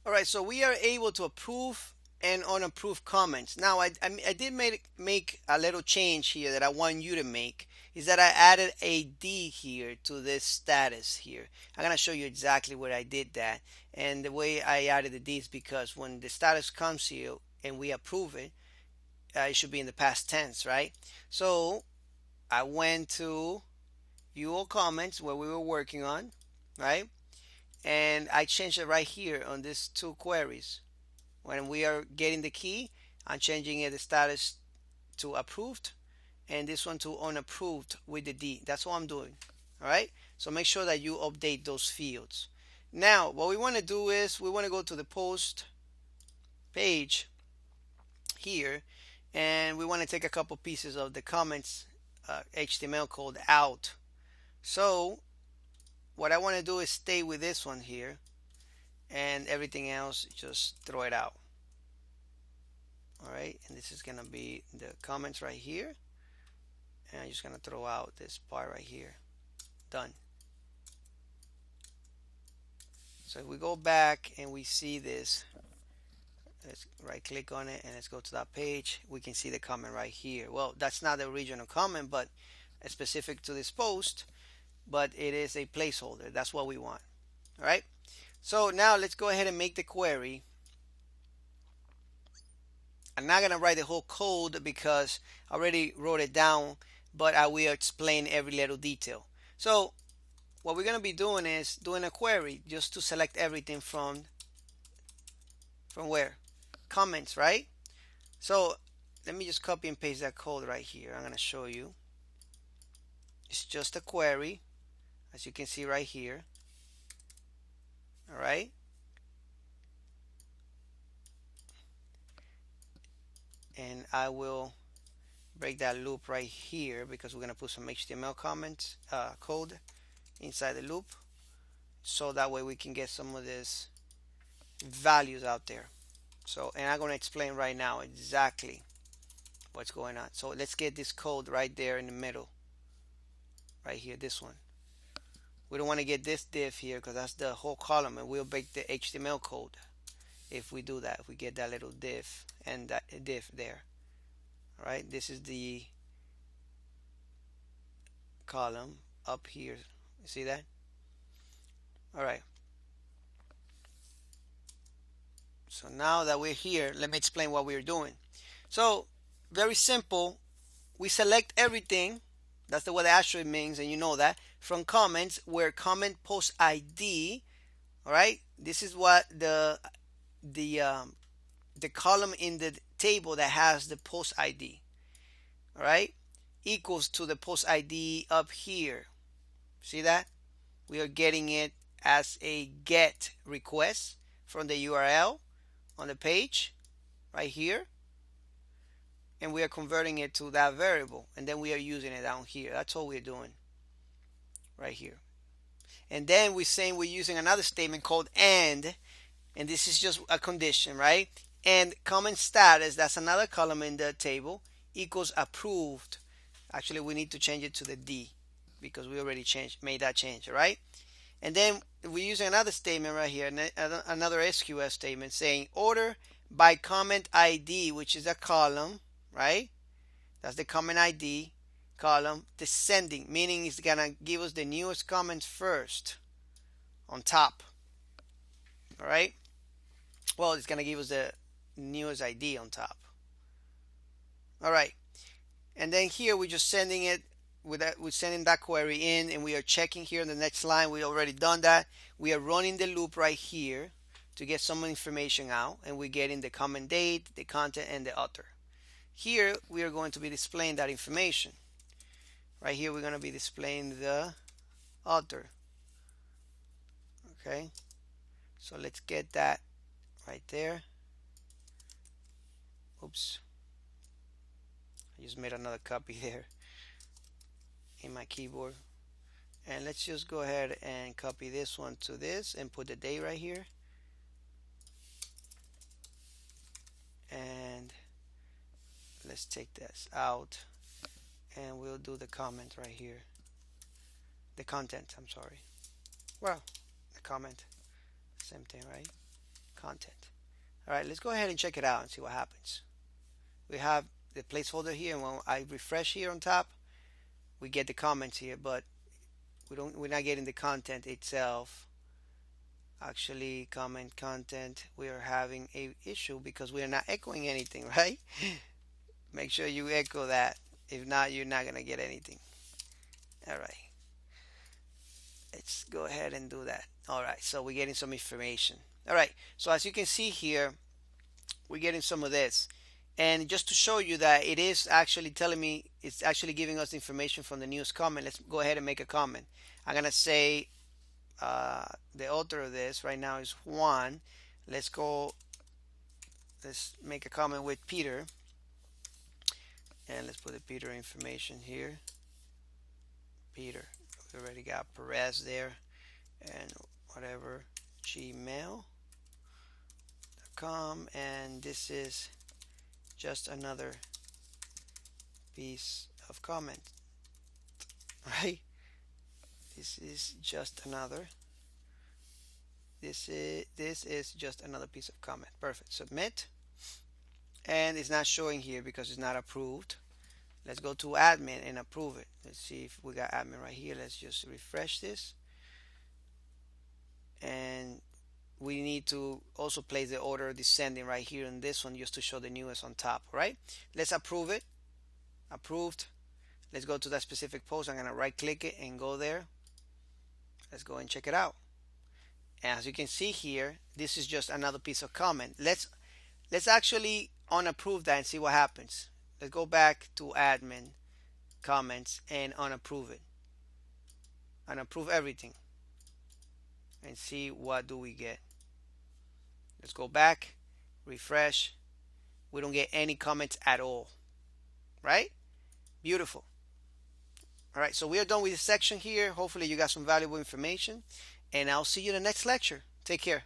All right, so we are able to approve and unapprove comments. Now, I did make a little change here that I want you to make, is that I added a D here to this status here. I'm going to show you exactly where I did that. And the way I added the D is because when the status comes here and we approve it, it should be in the past tense, right? So I went to view all comments where we were working on, right? And I changed it right here on these two queries. When we are getting the key, I'm changing it the status to approved and this one to unapproved with the D. That's what I'm doing. All right. So make sure that you update those fields. Now, what we want to do is we want to go to the post page here and we want to take a couple pieces of the comments HTML code out. So what I want to do is stay with this one here and everything else just throw it out. All right, and this is gonna be the comments right here, and I'm just gonna throw out this part right here. Done. So if we go back and we see this, let's right click on it and let's go to that page. We can see the comment right here. Well, that's not the original comment, but it's specific to this post, but it is a placeholder. That's what we want. All right, so now let's go ahead and make the query. I'm not gonna write the whole code because I already wrote it down, but I will explain every little detail. So what we're gonna be doing is doing a query just to select everything from where? Comments, right? So let me just copy and paste that code right here. I'm gonna show you. It's just a query, as you can see right here. All right. And I will break that loop right here because we're gonna put some HTML comments code inside the loop, so that way we can get some of these values out there. So, and I'm going to explain right now exactly what's going on. So let's get this code right there in the middle, right here, this one. We don't want to get this div here because that's the whole column, and we'll break the HTML code if we do that, if we get that little div and that div there. All right, this is the column up here. You see that? All right. So now that we're here, let me explain what we're doing. So very simple. We select everything. That's the what the asterisk means, and you know that from comments where comment post ID. All right. This is what the column in the table that has the post ID. All right, equals to the post ID up here. See that? We are getting it as a GET request from the URL on the page right here, and we are converting it to that variable, and then we are using it down here. That's all we're doing right here. And then we're saying we're using another statement called and this is just a condition, right? And comment status, that's another column in the table, equals approved. Actually, we need to change it to the D because we already made that change, right? And then we're using another statement right here, another SQL statement saying order by comment ID, which is a column, right? That's the comment ID column, descending, meaning it's gonna give us the newest comments first on top. All right. Well, it's gonna give us the newest ID on top. All right. And then here we're just sending it with that. We're sending that query in, and we are checking here in the next line. We already done that. We are running the loop right here to get some information out, and we're getting the comment date, the content, and the author. Here we are going to be displaying that information. Right here we're going to be displaying the author. Okay, so let's get that right there. Oops, I just made another copy there in my keyboard. And let's just go ahead and copy this one to this and put the date right here. And let's take this out and we'll do the comment right here. The content, I'm sorry. Well, the comment, same thing, right? content. All right, let's go ahead and check it out and see what happens. We have the placeholder here, and when I refresh here on top, we get the comments here, but we're not getting the content itself. Actually, comment content, we are having a issue because we are not echoing anything, right? Make sure you echo that. If not, you're not gonna get anything. All right, let's go ahead and do that. All right, so we're getting some information. All right, so as you can see here, we're getting some of this. And just to show you that it is actually telling me, it's actually giving us information from the newest comment. Let's go ahead and make a comment. I'm gonna say the author of this right now is Juan. Let's make a comment with Peter, and let's put the Peter information here. Peter, we already got Perez there, and whatever, gmail.com, and this is just another piece of comment, right? This is just another piece of comment. Perfect. Submit, and it's not showing here because it's not approved. Let's go to admin and approve it. Let's see if we got admin right here. Let's just refresh this, and we need to also place the order descending right here in this one just to show the newest on top, right? Let's approve it. Approved. Let's go to that specific post. I'm gonna right click it and go there. Let's go and check it out. And as you can see here, this is just another piece of comment. Let's actually unapprove that and see what happens. Let's go back to admin, comments, and unapprove it. Unapprove everything and see what do we get. Let's go back, refresh. We don't get any comments at all, right? Beautiful. All right, so we are done with this section here. Hopefully you got some valuable information, and I'll see you in the next lecture. Take care.